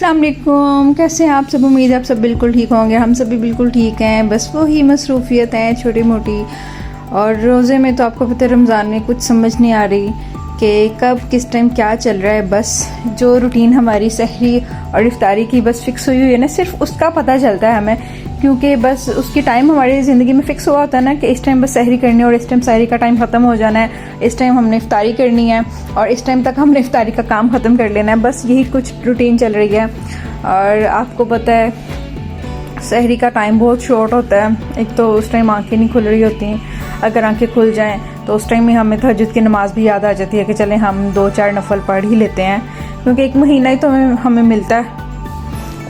अस्सलाम वालेकुम, कैसे हैं आप सब। उम्मीद है आप सब बिल्कुल ठीक होंगे। हम सब भी बिल्कुल ठीक हैं। बस वही मसरूफ़ियत हैं छोटी मोटी। और रोज़े में तो आपको पता है रमज़ान में कुछ समझ नहीं आ रही कि कब किस टाइम क्या चल रहा है। बस जो रूटीन हमारी सहरी और इफ्तारी की बस फिक्स हुई है ना, सिर्फ उसका पता चलता है हमें, क्योंकि बस उसकी टाइम हमारी ज़िंदगी में फ़िक्स हुआ होता है ना कि इस टाइम बस सहरी करनी है और इस टाइम सहरी का टाइम ख़त्म हो जाना है, इस टाइम हमने इफ्तारी करनी है और इस टाइम तक हमने इफ्तारी का काम ख़त्म कर लेना है। बस यही कुछ रूटीन चल रही है। और आपको पता है सहरी का टाइम बहुत शॉर्ट होता है। एक तो उस टाइम आंखें नहीं खुल रही होती, अगर आंखें खुल जाएं तो उस टाइम में हमें तहज्जुद की नमाज़ भी याद आ जाती है कि चलें हम 2-4 नफल पढ़ ही लेते हैं, क्योंकि एक महीना ही तो हमें मिलता है।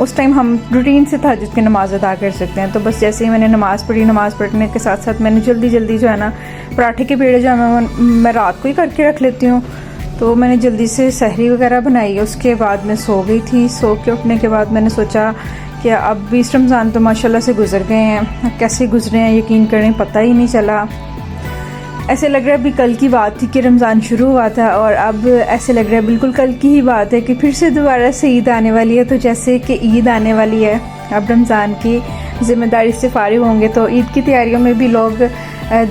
उस टाइम हम रूटीन से तहज्जुद की नमाज़ अदा कर सकते हैं। तो बस जैसे ही मैंने नमाज़ पढ़ी, नमाज़ पढ़ने के साथ साथ मैंने जल्दी जल्दी जो है ना पराठे के पेड़े जो है मैं रात को ही करके रख लेती हूँ। तो मैंने जल्दी से सहरी वगैरह बनाई। उसके बाद मैं सो गई थी। सो के उठने के बाद मैंने सोचा कि अब 20 रमज़ान तो माशाल्लाह से गुजर गए हैं। कैसे गुजरे हैं यकीन करें पता ही नहीं चला। ऐसे लग रहा है अभी कल की बात थी कि रमज़ान शुरू हुआ था, और अब ऐसे लग रहा है बिल्कुल कल की ही बात है कि फिर से दोबारा से ईद आने वाली है। तो जैसे कि ईद आने वाली है, अब रमज़ान की ज़िम्मेदारी से फारिग होंगे तो ईद की तैयारियों में भी लोग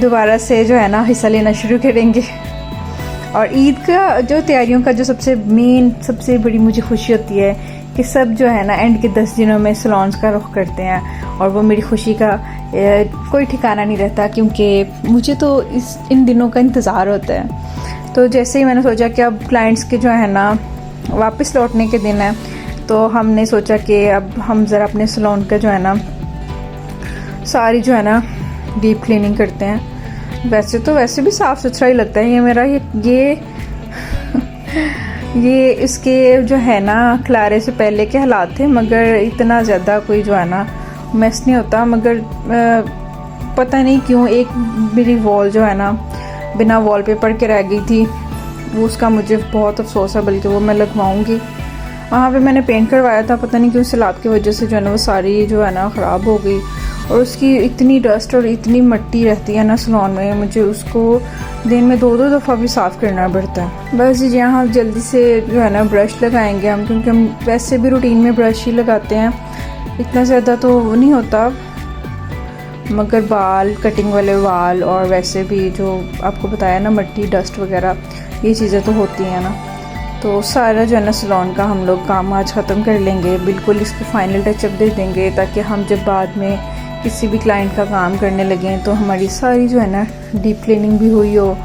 दोबारा से जो है ना हिस्सा लेना शुरू करेंगे। और ईद का जो तैयारियों का जो सबसे बड़ी मुझे खुशी होती है कि सब जो है ना एंड के 10 दिनों में सैलून्स का रुख करते हैं, और वो मेरी खुशी का कोई ठिकाना नहीं रहता, क्योंकि मुझे तो इन दिनों का इंतज़ार होता है। तो जैसे ही मैंने सोचा कि अब क्लाइंट्स के जो है ना वापस लौटने के दिन है, तो हमने सोचा कि अब हम ज़रा अपने सैलून का जो है ना सारी जो है ना डीप क्लीनिंग करते हैं। वैसे भी साफ़ सुथरा ही लगता है ये मेरा ये इसके जो है ना खिलारे से पहले के हालात थे, मगर इतना ज़्यादा कोई जो है ना मैस नहीं होता। मगर पता नहीं क्यों एक मेरी वॉल जो है ना बिना वॉलपेपर के रह गई थी, वो उसका मुझे बहुत अफसोस है, बल्कि वो मैं लगवाऊंगी। वहाँ पे मैंने पेंट करवाया था, पता नहीं क्यों सैलाब की वजह से जो है ना वो सारी जो है ना ख़राब हो गई। और उसकी इतनी डस्ट और इतनी मिट्टी रहती है ना सैलून में, मुझे उसको दिन में 2-2 दफ़ा भी साफ़ करना पड़ता है। बस यहाँ जल्दी से जो है ना ब्रश लगाएंगे हम, क्योंकि हम वैसे भी रूटीन में ब्रश ही लगाते हैं, इतना ज़्यादा तो नहीं होता। मगर बाल, कटिंग वाले बाल और वैसे भी जो आपको बताया ना मिट्टी, डस्ट वगैरह ये चीज़ें तो होती हैं ना। तो सारा जो है ना सैलून का हम लोग काम आज ख़त्म कर लेंगे, बिल्कुल इसको फाइनल टचअप दे देंगे, ताकि हम जब बाद में किसी भी क्लाइंट का काम करने लगें तो हमारी सारी जो है ना डीप क्लीनिंग भी हुई हो,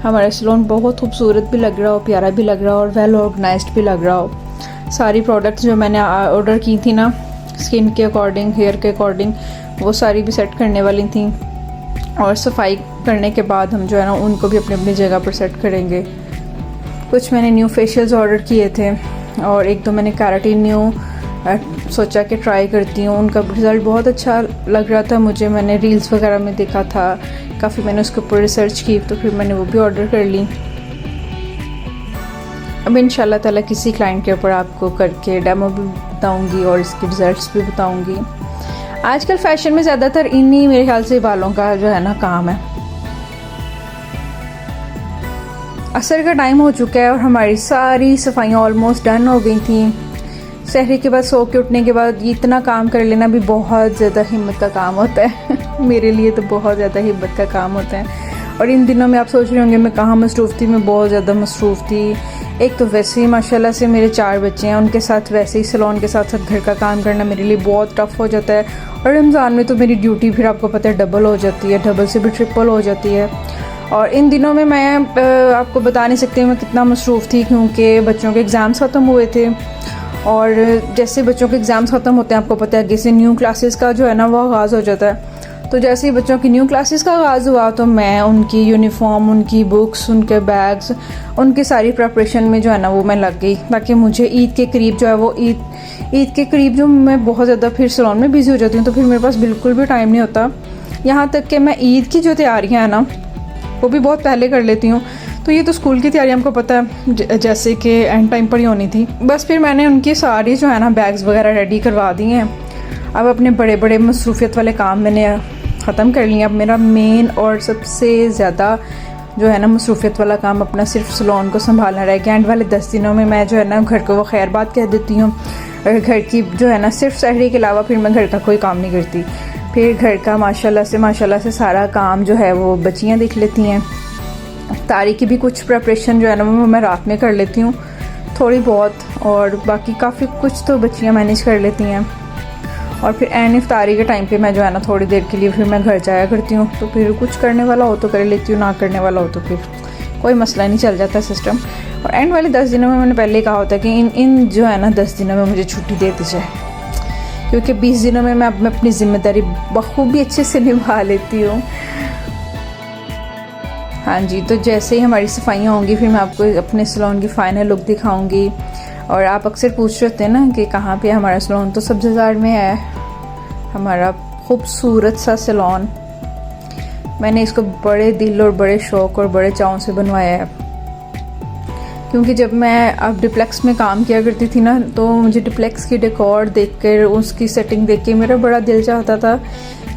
हमारा सैलून बहुत खूबसूरत भी लग रहा हो, प्यारा भी लग रहा हो और वेल ऑर्गेनाइज्ड भी लग रहा हो। सारी प्रोडक्ट्स जो मैंने ऑर्डर की थी ना स्किन के अकॉर्डिंग, हेयर के अकॉर्डिंग, वो सारी भी सेट करने वाली थी। और सफाई करने के बाद हम जो है ना उनको भी अपनी अपनी जगह पर सेट करेंगे। कुछ मैंने न्यू फेशियल्स ऑर्डर किए थे और एक दो मैंने कैराटिन न्यू सोचा कि ट्राई करती हूँ। उनका रिज़ल्ट बहुत अच्छा लग रहा था मुझे, मैंने रील्स वगैरह में देखा था काफ़ी, मैंने उसके ऊपर रिसर्च की, तो फिर मैंने वो भी ऑर्डर कर ली। अब इंशाल्लाह ताला किसी क्लाइंट के ऊपर आपको करके डेमो भी बताऊँगी और इसके रिज़ल्ट्स भी बताऊँगी। आजकल फ़ैशन में ज़्यादातर इन्हीं मेरे ख्याल से बालों का जो है ना काम है। असर का टाइम हो चुका है और हमारी सारी सफाइयाँ ऑलमोस्ट डन हो गई थी। सहरी के बाद सो के उठने के बाद इतना काम कर लेना भी बहुत ज़्यादा हिम्मत का काम होता है मेरे लिए तो बहुत ज़्यादा हिम्मत का काम होता है। और इन दिनों में आप सोच रहे होंगे मैं कहाँ मसरूफ़ थी, मैं बहुत ज़्यादा मसरूफ़ थी। एक तो वैसे ही माशाल्लाह से मेरे 4 बच्चे हैं, उनके साथ वैसे ही सैलून के साथ साथ घर का काम करना मेरे लिए बहुत टफ़ हो जाता है। और रमज़ान में तो मेरी ड्यूटी फिर आपको पता है डबल हो जाती है, डबल से भी ट्रिपल हो जाती है। और इन दिनों में मैं आपको बता नहीं सकती मैं कितना मसरूफ़ थी, क्योंकि बच्चों के एग्ज़ाम्स ख़त्म हुए थे। और जैसे बच्चों के एग्ज़ाम्स ख़त्म होते हैं आपको पता है जैसे न्यू क्लासेस का जो है ना वो आगाज़ हो जाता है। तो जैसे ही बच्चों की न्यू क्लासेस का आगाज़ हुआ तो मैं उनकी यूनिफॉर्म, उनकी बुक्स, उनके बैग्स, उनकी सारी प्रिपरेशन में जो है ना वो मैं लग गई, ताकि मुझे ईद के करीब जो है वो ईद के करीब जो मैं बहुत ज़्यादा फिर सैलून में बिज़ी हो जाती हूँ, तो फिर मेरे पास बिल्कुल भी टाइम नहीं होता। यहाँ तक कि मैं ईद की जो तैयारियाँ हैं ना वो भी बहुत पहले कर लेती हूँ। तो ये तो स्कूल की तैयारी हमको पता है जैसे कि एंड टाइम पर ही होनी थी। बस फिर मैंने उनकी सारी जो है ना बैग्स वगैरह रेडी करवा दी हैं। अब अपने बड़े बड़े मसरूफियत वाले काम मैंने ख़त्म कर लिए। अब मेरा मेन और सबसे ज़्यादा जो है ना मसरूफ़ियत वाला काम अपना सिर्फ सलोन को संभालना रह गया। एंड वाले 10 दिनों में मैं जो है ना घर को वो खैर बात कह देती हूँ, और घर की जो है ना सिर्फ सहरी के अलावा फिर मैं घर का कोई काम नहीं करती। फिर घर का माशाल्लाह से सारा काम जो है वो बच्चियाँ देख लेती हैं। इफ्तारी की भी कुछ प्रिपरेशन जो है ना वो मैं रात में कर लेती हूँ थोड़ी बहुत, और बाकी काफ़ी कुछ तो बच्चियाँ मैनेज कर लेती हैं। और फिर एन इफ्तारी के टाइम पे मैं जो है ना थोड़ी देर के लिए फिर मैं घर जाया करती हूँ, तो फिर कुछ करने वाला हो तो कर लेती हूँ, ना करने वाला हो तो फिर कोई मसला नहीं, चल जाता सिस्टम। और एंड वाले 10 दिनों में मैंने पहले ही कहा होता है कि इन जो है ना 10 दिनों में मुझे छुट्टी दे दी जाए, क्योंकि 20 दिनों में मैं अपनी ज़िम्मेदारी बखूबी अच्छे से निभा लेती हूँ। हाँ जी, तो जैसे ही हमारी सफाइयाँ होंगी फिर मैं आपको अपने सलोन की फ़ाइनल लुक दिखाऊंगी। और आप अक्सर पूछ रहे होते हैं ना कि कहाँ पे हमारा सलोन, तो सब्ज़ बाज़ार में है हमारा खूबसूरत सा सलोन। मैंने इसको बड़े दिल और बड़े शौक़ और बड़े चाव से बनवाया है, क्योंकि जब मैं अब डिप्लेक्स में काम किया करती थी ना, तो मुझे डिप्लेक्स की डेकोर देखकर, उसकी सेटिंग देख के मेरा बड़ा दिल चाहता था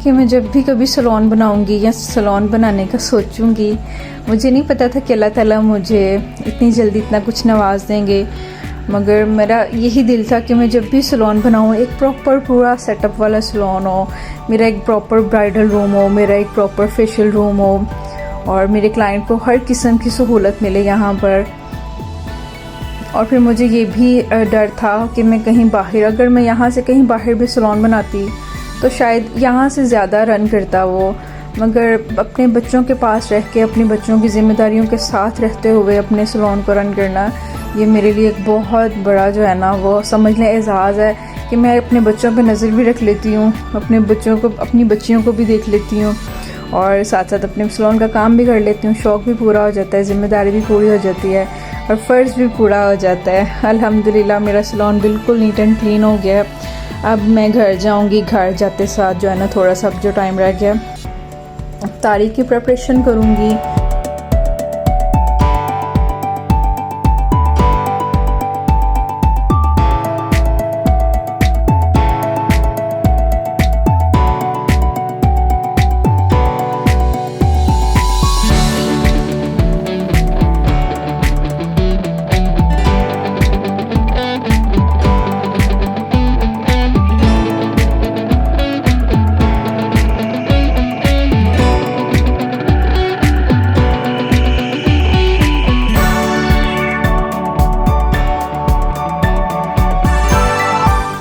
कि मैं जब भी कभी सलोन बनाऊंगी या सलोन बनाने का सोचूंगी, मुझे नहीं पता था कि अल्लाह ताला मुझे इतनी जल्दी इतना कुछ नवाज देंगे, मगर मेरा यही दिल था कि मैं जब भी सलोन बनाऊं एक प्रॉपर पूरा सेटअप वाला सलोन हो, मेरा एक प्रॉपर ब्राइडल रूम हो, मेरा एक प्रॉपर फेशियल रूम हो, और मेरे क्लाइंट को हर किस्म की सहूलत मिले यहाँ पर। और फिर मुझे ये भी डर था कि मैं कहीं बाहर, अगर मैं यहाँ से कहीं बाहर भी सलोन बनाती तो शायद यहाँ से ज़्यादा रन करता वो, मगर अपने बच्चों के पास रह के, अपने बच्चों की ज़िम्मेदारियों के साथ रहते हुए अपने सलोन को रन करना, ये मेरे लिए एक बहुत बड़ा जो है ना वो समझ लें एजाज़ है कि मैं अपने बच्चों पे नज़र भी रख लेती हूँ, अपने बच्चों को, अपनी बच्चियों को भी देख लेती हूँ, और साथ साथ अपने सलोन का काम भी कर लेती हूँ। शौक़ भी पूरा हो जाता है, ज़िम्मेदारी भी पूरी हो जाती है, और फ़र्ज़ भी पूरा हो जाता है। अल्हम्दुलिल्लाह मेरा सलोन बिल्कुल नीट एंड क्लीन हो गया है। अब मैं घर जाऊंगी, घर जाते साथ जो है ना थोड़ा सा जो टाइम रह गया इफ्तारी की प्रिपरेशन करूंगी।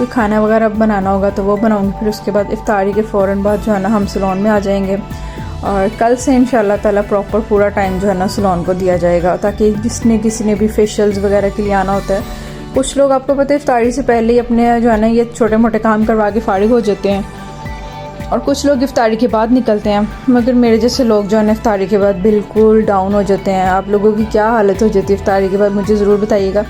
खाना वगैरह बनाना होगा तो वो बनाऊंगी, फिर उसके बाद इफ्तारी के फ़ौरन बाद जो है ना हम सलोन में आ जाएंगे। और कल से इंशाल्लाह ताला प्रॉपर पूरा टाइम जो है ना सलोन को दिया जाएगा, ताकि जिसने किसी ने भी फेशियल्स वगैरह के लिए आना होता है, कुछ लोग आपको पता है इफ्तारी से पहले ही अपने जो है ना ये छोटे मोटे काम करवा के फारिग हो जाते हैं, और कुछ लोग इफ्तारी के बाद निकलते हैं, मगर मेरे जैसे लोग जो है ना इफ्तारी के बाद बिल्कुल डाउन हो जाते हैं। आप लोगों की क्या हालत हो जाती है इफ्तारी के बाद, मुझे ज़रूर बताइएगा।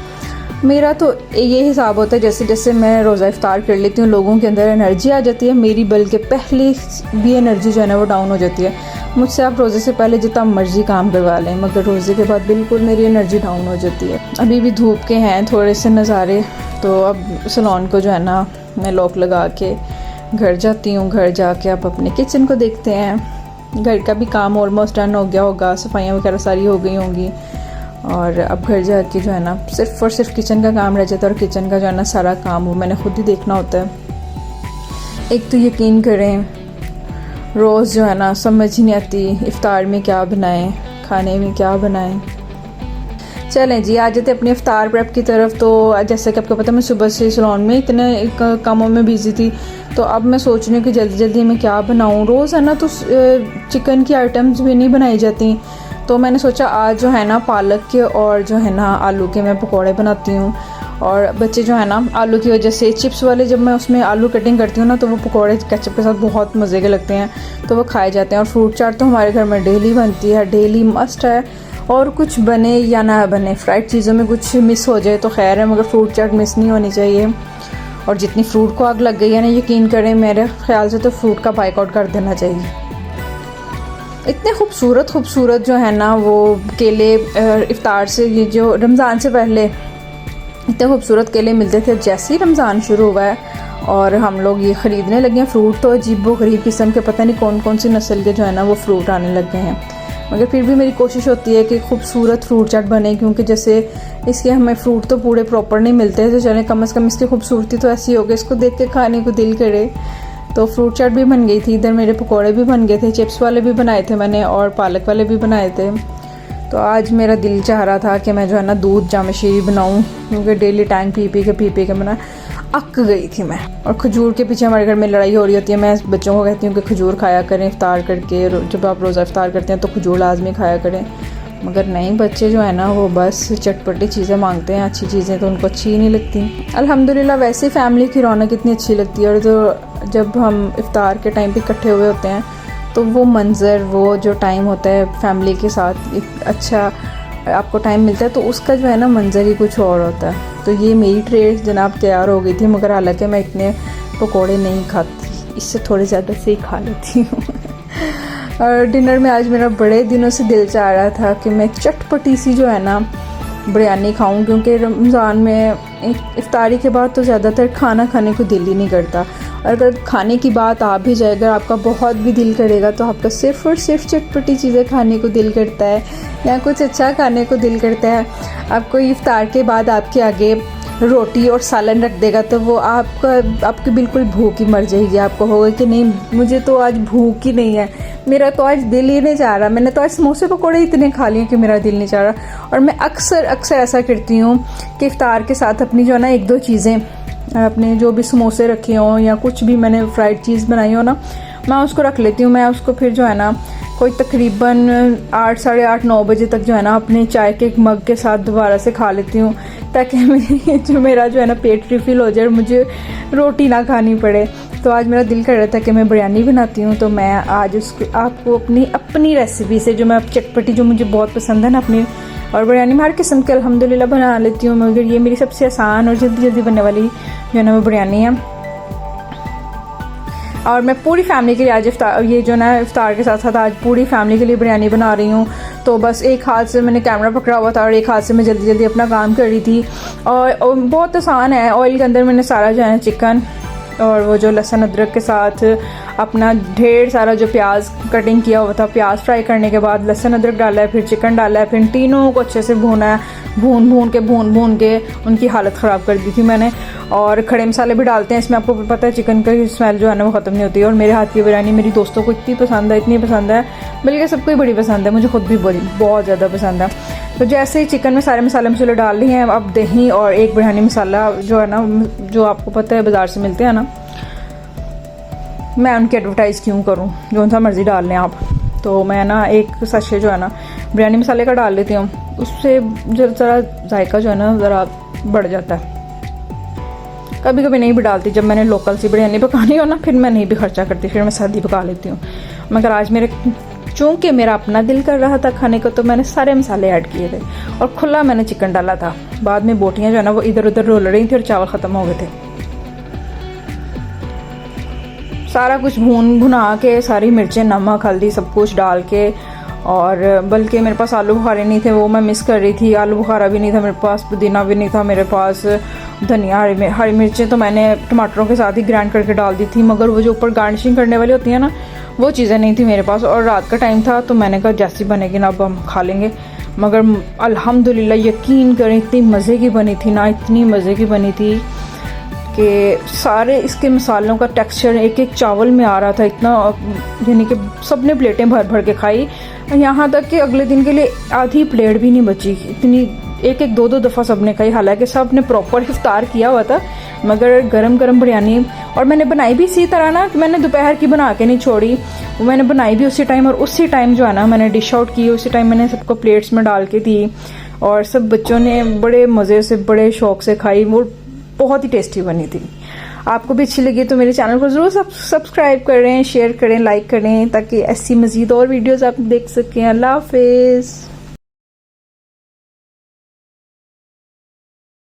मेरा तो ये हिसाब होता है जैसे जैसे मैं रोज़ा इफ्तार कर लेती हूँ लोगों के अंदर एनर्जी आ जाती है, मेरी बल्कि पहले भी एनर्जी जो है ना वो डाउन हो जाती है। मुझसे आप रोज़े से पहले जितना मर्ज़ी काम करवा लें, मगर रोज़े के बाद बिल्कुल मेरी एनर्जी डाउन हो जाती है। अभी भी धूप के हैं थोड़े से नज़ारे, तो अब सलोन को जो है ना मैं लॉक लगा के घर जाती हूँ। घर जाके अब अपने किचन को देखते हैं। घर का भी काम ऑलमोस्ट डन हो गया होगा, सफाइयाँ वगैरह सारी हो गई होंगी, और अब घर जाके जो है ना सिर्फ़ और सिर्फ किचन का काम रह जाता है, और किचन का जो है ना सारा काम वो मैंने खुद ही देखना होता है। एक तो यकीन करें रोज़ जो है ना समझ ही नहीं आती इफ़्तार में क्या बनाएं, खाने में क्या बनाएं। चलें जी, आ जाते अपनी इफ़्तार प्रेप की तरफ। तो जैसे कि आपको पता मैं सुबह से सलोन में इतने कामों में बिज़ी थी, तो अब मैं सोच रही हूँ कि जल्दी जल्दी मैं क्या बनाऊँ। रोज़ है ना तो चिकन की आइटम्स भी नहीं बनाई जाती, तो मैंने सोचा आज जो है ना पालक के और जो है ना आलू के मैं पकौड़े बनाती हूँ। और बच्चे जो है ना आलू की वजह से चिप्स वाले, जब मैं उसमें आलू कटिंग करती हूँ ना तो वो पकौड़े केचप के साथ बहुत मज़े के लगते हैं, तो वो खाए जाते हैं। और फ्रूट चाट तो हमारे घर में डेली बनती है, डेली मस्ट है। और कुछ बने या ना बने, फ्राइड चीज़ों में कुछ मिस हो जाए तो खैर है, मगर फ्रूट चाट मिस नहीं होनी चाहिए। और जितनी फ्रूट को आग लग गई है ना, यकीन करें मेरे ख्याल से तो फ्रूट का बाइकआउट कर देना चाहिए। इतने खूबसूरत जो है ना वो केले इफ़्तार से, ये जो रमज़ान से पहले इतने खूबसूरत केले मिलते थे, जैसे ही रमज़ान शुरू हुआ है और हम लोग ये ख़रीदने लगे हैं। फ्रूट तो अजीब व गरीब किस्म के, पता नहीं कौन कौन सी नस्ल के जो है ना वो फ्रूट आने लग गए हैं। मगर फिर भी मेरी कोशिश होती है कि खूबसूरत फ्रूट चाट बने, क्योंकि जैसे इसके हमें फ्रूट तो पूरे प्रॉपर नहीं मिलते हैं, तो चले कम से कम इसकी खूबसूरती तो ऐसी हो गई इसको देख के खाने को दिल करे। तो फ्रूट चाट भी बन गई थी, इधर मेरे पकौड़े भी बन गए थे, चिप्स वाले भी बनाए थे मैंने और पालक वाले भी बनाए थे। तो आज मेरा दिल चाह रहा था कि मैं जो है ना दूध जाम शीरी बनाऊँ, क्योंकि डेली टैंक पी के मैं अक गई थी मैं। और खजूर के पीछे हमारे घर में लड़ाई हो रही होती है। मैं बच्चों को कहती हूँ कि खजूर खाया करें इफ्तार करके, जब आप रोज़ा इफ्तार करते हैं तो खजूर लाजमी खाया करें, मगर नहीं, बच्चे जो है ना वो बस चटपटी चीज़ें मांगते हैं, अच्छी चीज़ें तो उनको अच्छी ही नहीं लगती। अल्हम्दुलिल्लाह वैसे फैमिली की रौनक इतनी अच्छी लगती है, और तो जब हम इफ्तार के टाइम पे इकट्ठे हुए होते हैं तो वो मंज़र, वो जो टाइम होता है फैमिली के साथ, एक अच्छा आपको टाइम मिलता है, तो उसका जो है ना मंज़र ही कुछ और होता है। तो ये मेरी ट्रे जनाब तैयार हो गई थी, मगर हालांकि मैं इतने पकोड़े नहीं खाती, इससे थोड़े ज़्यादा से ही खा लेती हूँ। और डिनर में आज मेरा बड़े दिनों से दिल चाह रहा था कि मैं चटपटी सी जो है ना बिरयानी खाऊं, क्योंकि रमज़ान में इफ्तारी के बाद तो ज़्यादातर खाना खाने को दिल ही नहीं करता। और अगर खाने की बात आ भी जाए, अगर आपका बहुत भी दिल करेगा तो आपका सिर्फ़ और सिर्फ चटपटी चीज़ें खाने को दिल करता है, या कुछ अच्छा खाने को दिल करता है। आपको इफ्तार के बाद आपके आगे रोटी और सालन रख देगा तो वो आपकी बिल्कुल भूख ही मर जाएगी। आपको होगा कि नहीं, मुझे तो आज भूख ही नहीं है, मेरा तो आज दिल ही नहीं चाह रहा, मैंने तो आज समोसे पकौड़े इतने खा लिए कि मेरा दिल नहीं चाह रहा। और मैं अक्सर ऐसा करती हूँ कि इफ्तार के साथ अपनी जो है ना एक दो चीज़ें, अपने जो भी समोसे रखे हों या कुछ भी मैंने फ्राइड चीज़ बनाई हो ना, मैं उसको रख लेती हूँ। मैं उसको फिर जो है ना कोई तकरीबन 8, साढ़े 8, 9 बजे तक जो है ना अपने चाय के एक मग के साथ दोबारा से खा लेती हूँ, ताकि मेरा जो है ना पेट रिफिल हो जाए और मुझे रोटी ना खानी पड़े। तो आज मेरा दिल कर रहा था कि मैं बिरयानी बनाती हूँ, तो मैं आज उसको आपको अपनी रेसिपी से, जो मैं चटपटी जो मुझे बहुत पसंद है ना अपनी, और बिरयानी में हर किस्म के अल्हम्दुलिल्लाह बना लेती हूँ, मगर ये मेरी सबसे आसान और जल्दी बनने वाली जो है ना वो बिरयानी है। और मैं पूरी फैमिली के लिए आज ये जो ना इफ्तार के साथ साथ आज पूरी फैमिली के लिए बिरयानी बना रही हूँ। तो बस एक हाथ से मैंने कैमरा पकड़ा हुआ था और एक हाथ से मैं जल्दी अपना काम कर रही थी, और बहुत आसान है। ऑयल के अंदर मैंने सारा जो है ना चिकन और वो जो लहसुन अदरक के साथ अपना ढेर सारा जो प्याज कटिंग किया हुआ था, प्याज फ्राई करने के बाद लहसुन अदरक डाला है, फिर चिकन डाला है, फिर तीनों को अच्छे से भूना है, भून के उनकी हालत ख़राब कर दी थी मैंने। और खड़े मसाले भी डालते हैं इसमें, आपको पता है चिकन का स्मेल जो है ना वो ख़त्म नहीं होती है। और मेरे हाथ की बिरयानी मेरी दोस्तों को इतनी पसंद है, बल्कि सबको ही बड़ी पसंद है, मुझे खुद भी बहुत ज़्यादा पसंद है। तो जैसे ही चिकन में सारे मसाले डाल लिए हैं, अब दही और एक बिरयानी मसाला जो है ना, जो आपको पता है बाज़ार से मिलते हैं ना, मैं उनकी एडवर्टाइज़ क्यों करूं, जो सा मर्ज़ी डाल लें आप। तो मैं ना एक सशे जो है ना बिरयानी मसाले का डाल लेती हूँ, उससे ज़रा जायका जो है ना ज़रा बढ़ जाता है। कभी कभी नहीं भी डालती, जब मैंने लोकल सी बिरयानी पकानी हो ना, फिर मैं नहीं भी खर्चा करती, फिर मैं सादी पका लेती हूँ। मगर आज चूँकि मेरा अपना दिल कर रहा था खाने को, तो मैंने सारे मसाले ऐड किए थे और खुला मैंने चिकन डाला था। बाद में बोटियाँ जो है ना वो इधर उधर रोल रही थी और चावल ख़त्म हो गए थे। सारा कुछ भुना के, सारी मिर्चें, नमक, हल्दी सब कुछ डाल के, और बल्कि मेरे पास आलू बुखारे नहीं थे, वो मैं मिस कर रही थी। आलू बुखारा भी नहीं था मेरे पास, पुदीना भी नहीं था मेरे पास, धनिया, हरी मिर्चें तो मैंने टमाटरों के साथ ही ग्राइंड करके डाल दी थी, मगर वो जो ऊपर गार्निशिंग करने वाली होती है ना, वो चीज़ें नहीं थी मेरे पास। और रात का टाइम था, तो मैंने कहा जैसी बनेगी ना अब हम खा लेंगे। मगर अल्हम्दुलिल्लाह यकीन करें इतनी मज़े की बनी थी ना, इतनी मज़े की बनी थी कि सारे इसके मसालों का टेक्सचर एक एक चावल में आ रहा था, इतना, यानी कि सबने प्लेटें भर के खाई, यहाँ तक कि अगले दिन के लिए आधी प्लेट भी नहीं बची। इतनी एक दो दफ़ा सबने खाई, हालांकि सब ने प्रॉपर इफ्तार किया हुआ था, मगर गरम बिरयानी। और मैंने बनाई भी इसी तरह ना, मैंने दोपहर की बना के नहीं छोड़ी, वो मैंने बनाई भी उसी टाइम, और उसी टाइम जो है ना मैंने डिश आउट की, उसी टाइम मैंने सबको प्लेट्स में डाल के दी, और सब बच्चों ने बड़े मज़े से, बड़े शौक़ से खाई। वो बहुत ही टेस्टी बनी थी। आपको भी अच्छी लगी तो मेरे चैनल को ज़रूर सब्सक्राइब करें, शेयर करें, लाइक करें, ताकि ऐसी मज़ीद और वीडियोज़ आप देख सकें। अल्लाह हाफिज़।